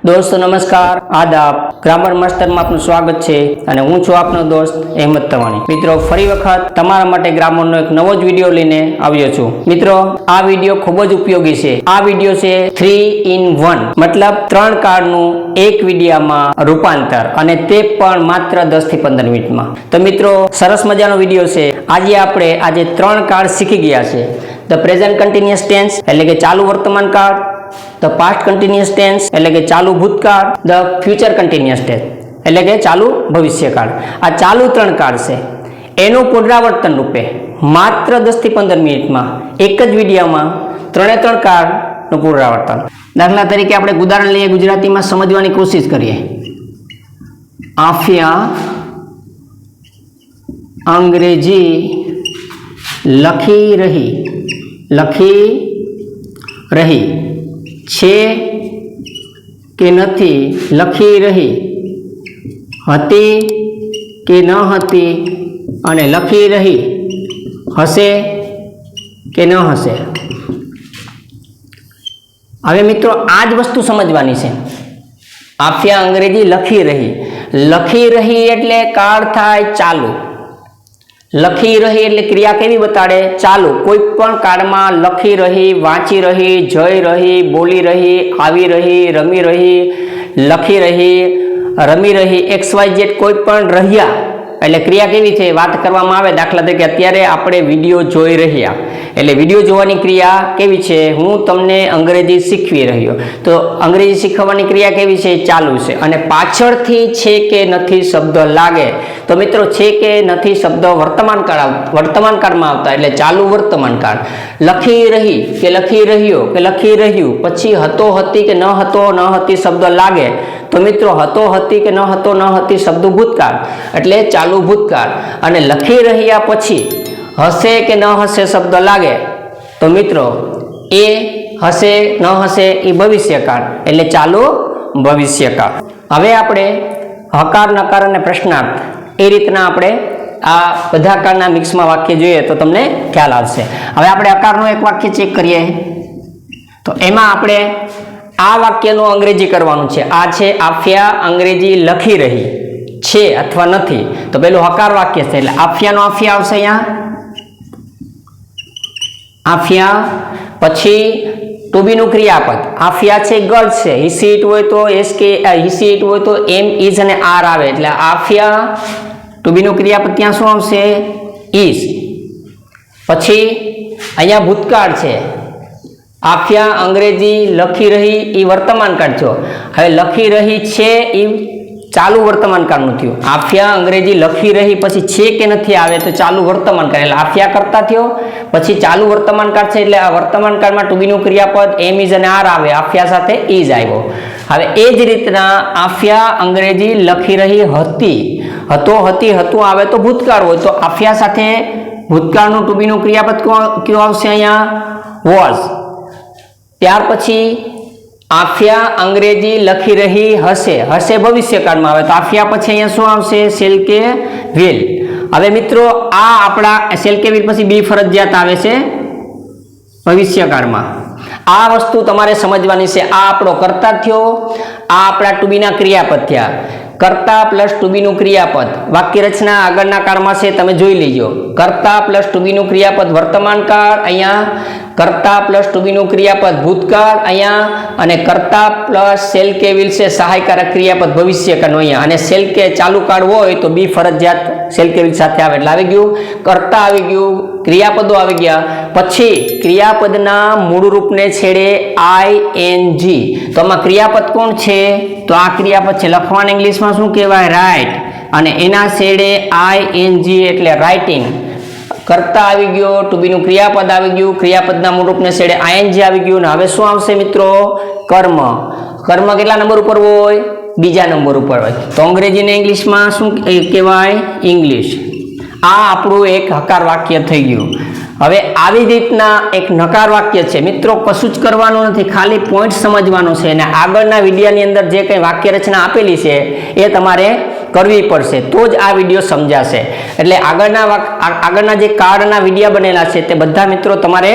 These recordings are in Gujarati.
दोस्तों नमस्कार आदाब ग्रामर मास्टर में आपનું સ્વાગત છે અને હું છું આપનો દોસ્ત અહેમદ તવાણી। મિત્રો ફરી વખત તમારા માટે ગ્રામરનો એક નવો જ વિડિયો લઈને આવ્યો છું। મિત્રો આ વિડિયો ખૂબ જ ઉપયોગી છે। આ વિડિયો છે 3 in 1 मतलब 3 કાર્ડનું એક વિડિયામાં રૂપાંતર અને તે પણ માત્ર 10 થી 15 મિનિટમાં। તો મિત્રો સરસ મજાનો વિડિયો છે। આજે 3 કાર્ડ શીખી ગયા છે। ધ પ્રેઝન્ટ કન્ટિન્યુઅસ ટેન્સ એટલે કે ચાલુ વર્તમાન કાળ, ધ પાસ્ટ કન્ટિન્યુઅસ ટેન્સ એટલે કે ચાલુ ભૂતકાળ, ધ ફ્યુચર કન્ટિન્યુઅસ ટેન્સ એટલે કે ચાલુ ભવિષ્યકાળ। આ ચાલુ 3 કાળ છે એનું પુનરાવર્તન રૂપે માત્ર 10 થી 15 મિનિટમાં એક જ વિડિયોમાં 3 કાળનું પુનરાવર્તન। દાખલા તરીકે આપણે ઉદાહરણ લઈએ, ગુજરાતીમાં સમજવાની કોશિશ કરીએ। આફિયા અંગ્રેજી લખી રહી છે કે નથી લખી રહી હતી કે ન હતી અને લખી રહી હશે કે ન હશે। હવે મિત્રો આ જ વસ્તુ સમજવાની છે। આફિયા અંગ્રેજી લખી રહી એટલે કાળ થાય ચાલુ। લખી રહી એટલે ક્રિયા કેવી બતાડે? ચાલુ। કોઈ પણ કાળમાં લખી રહી, વાંચી રહી, જઈ રહી, બોલી રહી, આવી રહી, રમી રહી, લખી રહી, રમી રહી, XYZ કોઈ પણ રહ્યા એટલે ક્રિયા કેવી છે? વાત કરવામાં આવે। દાખલા તરીકે અત્યારે આપણે વિડીયો જોઈ રહ્યા એટલે વિડીયો જોવાની ક્રિયા કેવી છે? હું તમને અંગ્રેજી શીખવી રહ્યો, તો અંગ્રેજી શીખવવાની ક્રિયા કેવી છે? ચાલુ છે। અને પાછળથી છે કે નથી શબ્દ લાગે તો મિત્રો છે કે નથી શબ્દ વર્તમાન કાળમાં આવતા એટલે ચાલુ વર્તમાન કાળ। લખી રહી કે લખી રહ્યો કે લખી રહ્યું પછી હતો, હતી કે ન હતો, ન હતી શબ્દ લાગે તો મિત્રો હતો, હતી કે ન હતો, ન હતી શબ્દ ભૂતકાળ એટલે ચાલુ ભૂતકાળ। અને લખી રહ્યા પછી હશે કે ન હશે શબ્દ લાગે તો મિત્રો એ હશે ન હશે એ ભવિષ્યકાળ એટલે ચાલુ ભવિષ્યકાળ। હવે આપણે હકાર, નકાર અને પ્રશ્નાર્થ એ રીતના આપણે આ બધા કાળના મિક્સમાં વાક્ય જોઈએ તો તમને ખ્યાલ આવશે। હવે આપણે હકારનું એક વાક્ય ચેક કરીએ તો એમાં આપણે આ વાક્યનું અંગ્રેજી કરવાનું છે। આ છે આફિયા અંગ્રેજી લખી રહી છે અથવા નથી, તો પેલું હકાર વાક્ય છે એટલે આફિયાનો આફિયા આવશે અહીંયા આફિયા, પછી ટુ બી નું ક્રિયાપદ આફિયા છે ગર્લ્સ છે, હી સી ઇટ હોય તો એમ ઇઝ અને આર આવે એટલે આફિયા ટુ બી નું ક્રિયાપદ ત્યાં શું આવશે? ઇઝ। પછી અહીંયા ભૂતકાળ છે આફિયા અંગ્રેજી લખી રહી એ વર્તમાન કાળ થયો। હવે લખી રહી છે એ ચાલુ વર્તમાન કાળનું થયું। આફિયા અંગ્રેજી લખી રહી પછી છે કે નથી આવે તો ચાલુ વર્તમાન કાળ એટલે આફિયા કરતા થયો, પછી ચાલુ વર્તમાન કાળ છે એટલે આ વર્તમાન કાળમાં ટુ બી નું ક્રિયાપદ એમ ઇઝ અને આર આવે, આફિયા સાથે ઇઝ આવ્યો। હવે એ જ રીતના આફિયા અંગ્રેજી લખી રહી હતી, હતો, હતી, હતું આવે તો ભૂતકાળ હોય તો આફિયા સાથે ભૂતકાળનું ટુ બી નું ક્રિયાપદ કયું આવશે? અહીંયા વોઝ। ત્યાર પછી આફિયા અંગ્રેજી લખી રહી હશે ભવિષ્યકાળમાં આવે તો આફિયા પછી અહીંયા શું આવશે? શેલ કે વિલ। હવે મિત્રો આ આપણા શેલ કે વિલ પછી બી ફરજિયાત આવે છે ભવિષ્યકાળમાં। આ વસ્તુ તમારે સમજવાની છે। આ આપણો કર્તા થયો, આ આપણા ટુ બી ના ક્રિયાપદ થયા। કર્તા પ્લસ ટુ બી નું ક્રિયાપદ વાક્ય રચના આગળના કાળમાં છે તમે જોઈ લેજો। કર્તા પ્લસ ટુ બી નું ક્રિયાપદ વર્તમાન કાળ અહીંયા, કર્તા પ્લસ ટુ બી નું ક્રિયાપદ ભૂતકાળ અહીંયા, અને કર્તા પ્લસ શેલ કે વિલ છે સહાયકારક ક્રિયાપદ ભવિષ્યકાળ અહીંયા, અને શેલ કે ચાલુ કાળ હોય તો બી ફરજિયાત શેલ કે વિલ સાથે આવે એટલે આવી ગયું કર્તા આવી ગયું, ક્રિયાપદો આવી ગયા। પછી ક્રિયાપદના મૂળ રૂપને છેડે ING તો આમાં ક્રિયાપદ કોણ છે? તો આ ક્રિયાપદ છે લખવાના ઇંગ્લિશમાં શું કહેવાય? રાઇટ, અને એના છેડે ING એટલે રાઇટિંગ। કર્તા આવી ગયો, ટુ બી નું ક્રિયાપદ આવી ગયું, ક્રિયાપદના મૂળ રૂપને છેડે ING આવી ગયું, અને હવે શું આવશે મિત્રો? કર્મ। કર્મ કેટલા નંબર ઉપર હોય? બીજા નંબર ઉપર હોય તો અંગ્રેજીને ઇંગ્લિશમાં શું કહેવાય? ઇંગ્લિશ। આ આપણું એક હકાર વાક્ય થઈ ગયું। હવે આવી રીતના એક નકાર વાક્ય છે મિત્રો, કશું જ કરવાનું નથી, ખાલી પોઈન્ટ સમજવાનો છે અને આગળના વિડિયાની અંદર જે કંઈ વાક્ય રચના આપેલી છે એ તમારે કરવી પડશે તો જ આ વિડિયો સમજાશે। એટલે આગળના જે કાર્ડના વિડિયા બનેલા છે તે બધા મિત્રો તમારે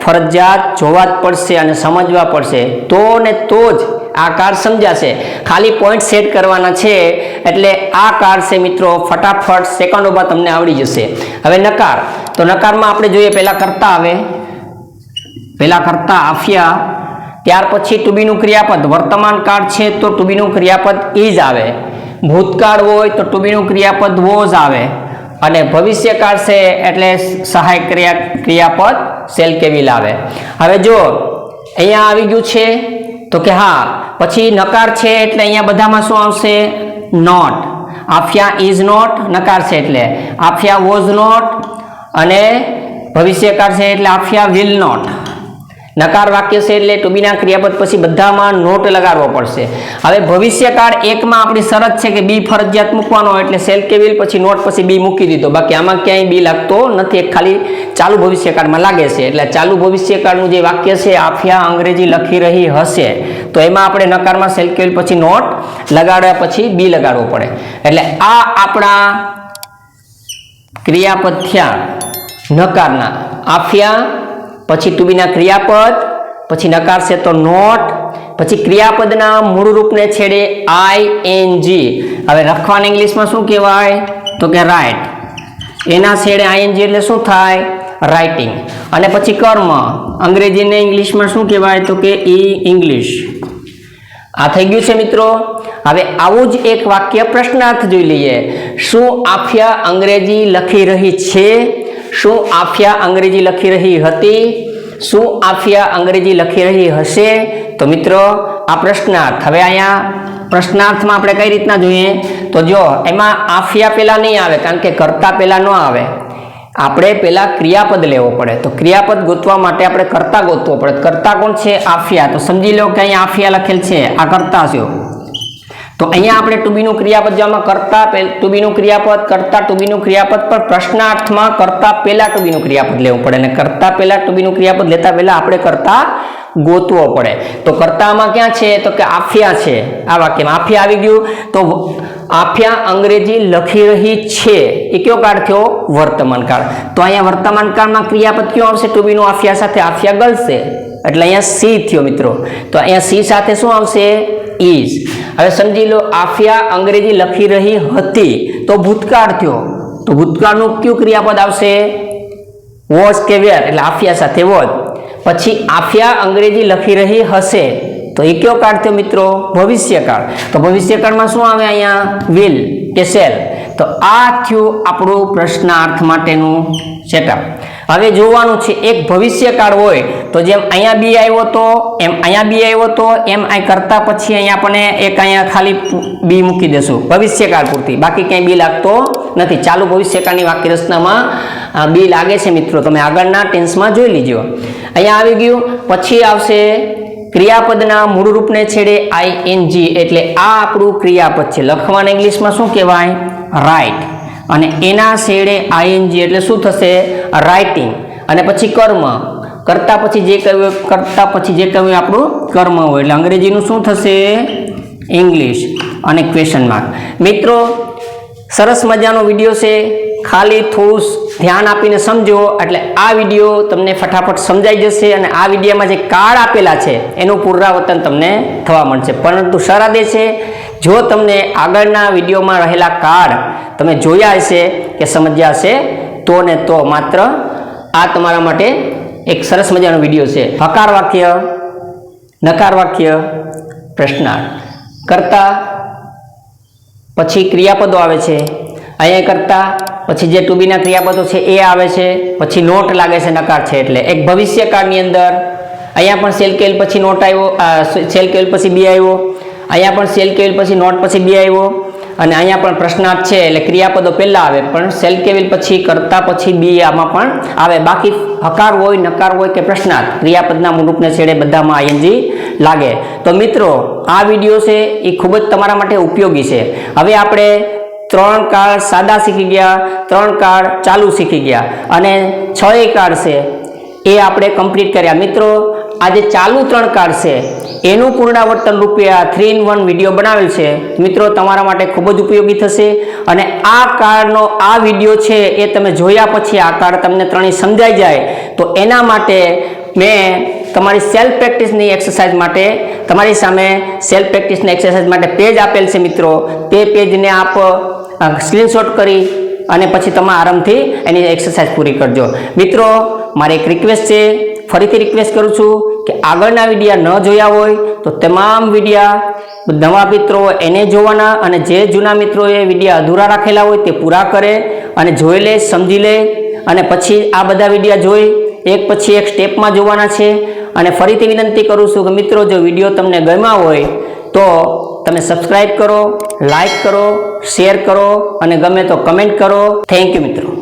ફરજિયાત જોવા જ પડશે અને સમજવા પડશે, તો ને તો જ આ કાર્ડ સમજાશે. ખાલી પોઈન્ટ સેટ કરવાના છે એટલે આ કાર્ડ છે મિત્રો ફટાફટ સેકન્ડોમાં તમને આવડી જશે. હવે નકાર, તો નકારમાં આપણે જોઈએ પહેલા કર્તા આવે, પહેલા કર્તા આફિયા, ત્યાર પછી ટુ બીનું ક્રિયાપદ. વર્તમાન કાળ છે તો ટુ બીનું ક્રિયાપદ ઇઝ આવે, ભૂતકાળ હોય તો ટુ બીનું ક્રિયાપદ વોઝ આવે, અને ભવિષ્યકાળ છે એટલે સહાયક ક્રિયાપદ શેલ કે વિલ આવે. હવે જો અહીંયા આવી ગયું છે તો કે હા, પછી નકાર છે એટલે અહીંયા બધામાં શું આવશે? નોટ. આફિયા ઇઝ નોટ નકાર છે એટલે, આફિયા વોઝ નોટ, અને ભવિષ્યકાળ છે એટલે આફિયા વિલ નોટ. નકાર વાક્ય છે એટલે ટુ બીના ક્રિયાપદ પછી બધામાં નોટ લગાડવો પડશે. હવે ભવિષ્યકાળ એકમાં આપણી શરત છે કે બી ફરજિયાત મૂકવાનો, એટલે શેલ કે વિલ પછી નોટ પછી બી મૂકી દીધો. બાકી આમાં ક્યાંય બી લાગતો નથી, એક ખાલી ચાલુ ભવિષ્યકાળમાં લાગે છે. એટલે ચાલુ ભવિષ્યકાળનું જે વાક્ય છે આફિયા અંગ્રેજી લખી રહી હશે, તો એમાં આપણે નકારમાં શેલ કે વિલ પછી નોટ લગાડ્યા પછી બી લગાડવો પડે. એટલે આ આપણા ક્રિયાપદ થયા નકારના. આફિયા પછી ટુ બીના ક્રિયાપદ, પછી નકાર છે તો નોટ, પછી ક્રિયાપદના મૂળ રૂપને છેડે ING. હવે લખવાને ઇંગ્લિશમાં શું કહેવાય? તો કે રાઇટ. એના છેડે ING એટલે શું થાય? રાઇટિંગ. અને પછી કર્મ, અંગ્રેજીને ઇંગ્લિશમાં શું કહેવાય? તો કે ઇંગ્લિશ. આ થઈ ગયું છે મિત્રો. હવે આવું જ એક વાક્ય પ્રશ્નાર્થ જોઈ લઈએ. શું આફિયા અંગ્રેજી લખી રહી છે? શું આફિયા અંગ્રેજી લખી રહી હતી? શું આફિયા અંગ્રેજી લખી રહી હશે? તો મિત્રો આ પ્રશ્નાર્થ. હવે અહીંયા પ્રશ્નાર્થમાં આપણે કઈ રીતના જોઈએ? તો જો એમાં આફિયા પહેલા નહીં આવે, કારણ કે કર્તા પહેલા ન આવે. આપણે પહેલા ક્રિયાપદ લેવો પડે. તો ક્રિયાપદ ગોતવા માટે આપણે કર્તા ગોતવો પડે. કર્તા કોણ છે? આફિયા. તો સમજી લો કે અહીંયા આફિયા લખેલ છે, આ કર્તા છે. તો અહીંયા આપણે ટુ બીનું ક્રિયાપદ જોવામાં કર્તા ટુ બીનું ક્રિયાપદ, કર્તા ટુ બીનું ક્રિયાપદ, પર પ્રશ્નાર્થમાં કર્તા પહેલા ટુ બીનું ક્રિયાપદ લેવું પડે, અને કર્તા પહેલા ટુ બીનું ક્રિયાપદ લેતા પહેલા આપણે કર્તા ગોતવો પડે. તો કર્તામાં ક્યાં છે? તો કે આફિયા છે. આ વાક્યમાં આફિયા આવી ગયું. તો આફિયા અંગ્રેજી લખી રહી છે એ કયો કાળ થયો? વર્તમાન કાળ. તો અહીંયા વર્તમાન કાળમાં ક્રિયાપદ કયો આવશે? ટુ બીનું આફિયા સાથે આફિયા ગર્લ્સ છે, એટલે અહીંયા સી થયો મિત્રો. તો અહીંયા સી સાથે શું આવશે? ઇઝ. હવે સમજી લો આફિયા અંગ્રેજી લખી રહી હતી, તો ભૂતકાળ થયો. તો ભૂતકાળનું કયું ક્રિયાપદ આવશે? વોઝ કે વેર, એટલે આફિયા સાથે વોઝ. પછી આફિયા અંગ્રેજી લખી રહી હશે, તો એ કયો કાળ થયો મિત્રો? ભવિષ્યકાળ. તો ભવિષ્યકાળમાં શું આવે અહીંયા? વિલ કે શેલ. તો આ થયું આપણું પ્રશ્નાર્થ માટેનું સેટઅપ. હવે જોવાનું છે, એક ભવિષ્યકાળ હોય તો જેમ અહીંયા બી આવ્યો તો એમ અહીંયા બી આવ્યો તો એમ અહીં કરતા પછી અહીંયા આપણે એક અહીંયા ખાલી બી મૂકી દેશું ભવિષ્યકાળ પૂરતી, બાકી ક્યાંય બી લાગતો નથી. ચાલુ ભવિષ્યકાળની વાક્ય રચનામાં બી લાગે છે મિત્રો, તમે આગળના ટેન્સમાં જોઈ લીજો. અહીંયા આવી ગયું. પછી આવશે ક્રિયાપદના મૂળ રૂપને છેડે ING, એટલે આ આપણું ક્રિયાપદ છે. લખવાના ઇંગ્લિશમાં શું કહેવાય? રાઇટ. અને એના છેડે ING એટલે શું થશે? રાઇટિંગ. અને પછી કર્મ, કરતા પછી જે કહ્યું આપણું કર્મ હોય, એટલે અંગ્રેજીનું શું થશે? ઇંગ્લિશ. અને ક્વેશ્ચન માર્ક. મિત્રો સરસ મજાનો વિડીયો છે, ખાલી થોડું ધ્યાન આપીને સમજો એટલે આ વિડીયો તમને ફટાફટ સમજાઈ જશે, અને આ વિડીયોમાં જે કાર્ડ આપેલા છે એનું પુનરાવર્તન તમને થવા મળશે. પરંતુ શરત એ છે, જો તમને આગળના વિડીયોમાં રહેલા કાર્ડ તમે જોયા હશે કે સમજ્યા હશે તો ને તો માત્ર આ તમારા માટે એક સરસ મજાનો વિડીયો છે. હકાર વાક્ય, નકાર વાક્ય, પ્રશ્નાર્થ, કરતા, પછી ક્રિયાપદો આવે છે. અહીંયા કરતા પછી જે ટુ બીના ક્રિયાપદો છે એ આવે છે, પછી નોટ લાગે છે નકાર છે એટલે. એક ભવિષ્યકાળની અંદર અહીંયા પણ સેલ કેલ પછી નોટ આવ્યો, સેલ કેલ પછી બી આવ્યો, અહીંયા પણ સેલ કેલ પછી નોટ પછી બી આવ્યો, અને અહીંયા પણ પ્રશ્નાર્થ છે એટલે ક્રિયાપદો પહેલા આવે, પણ સેલ કેવિલ પછી કરતા પછી બી આમાં પણ આવે. બાકી હકાર હોય, નકાર હોય કે પ્રશ્નાર્થ, ક્રિયાપદના મૂળરૂપને છેડે બધામાં ING લાગે. તો મિત્રો આ વિડીયો છે એ ખૂબ જ તમારા માટે ઉપયોગી છે. હવે આપણે 3 કાર્ડ સાદા શીખી ગયા, 3 કાર્ડ ચાલુ શીખી ગયા, અને 6 કાર્ડ છે એ આપણે કમ્પ્લીટ કર્યા. મિત્રો આ જે ચાલુ 3 કાર્ડ છે એનું પુનરાવર્તન રૂપે આ 3-in-1 વિડીયો બનાવેલ છે. મિત્રો તમારા માટે ખૂબ જ ઉપયોગી થશે, અને આ કાર્ડનો આ વિડીયો છે એ તમે જોયા પછી આ કાર્ડ તમને ત્રણેય સમજાઈ જાય તો એના માટે મેં તમારી સેલ્ફ પ્રેક્ટિસની એક્સરસાઇઝ માટે તમારી સામે સેલ્ફ પ્રેક્ટિસની એક્સરસાઇઝ માટે પેજ આપેલ છે મિત્રો. તે પેજને આપ સ્ક્રીનશોટ કરી અને પછી તમે આરામથી એની એક્સરસાઇઝ પૂરી કરજો. મિત્રો મારી એક રિક્વેસ્ટ છે, ફરીથી રિક્વેસ્ટ કરું છું કે આગળના વિડીયા ન જોયા હોય તો તમામ વિડીયા નવા મિત્રો એને જોવાના, અને જે જૂના મિત્રોએ વિડીયા અધૂરા રાખેલા હોય તે પૂરા કરે અને જોઈ લે, સમજી લે, અને પછી આ બધા વિડીયા જોઈ એક પછી એક સ્ટેપમાં જોવાના છે. અને ફરીથી વિનંતી કરું છું કે મિત્રો જો વિડીયો તમને ગમ્યા હોય તો તમે સબસ્ક્રાઈબ કરો, લાઈક કરો, શેર કરો અને ગમે તો કમેન્ટ કરો. થેન્ક યુ મિત્રો.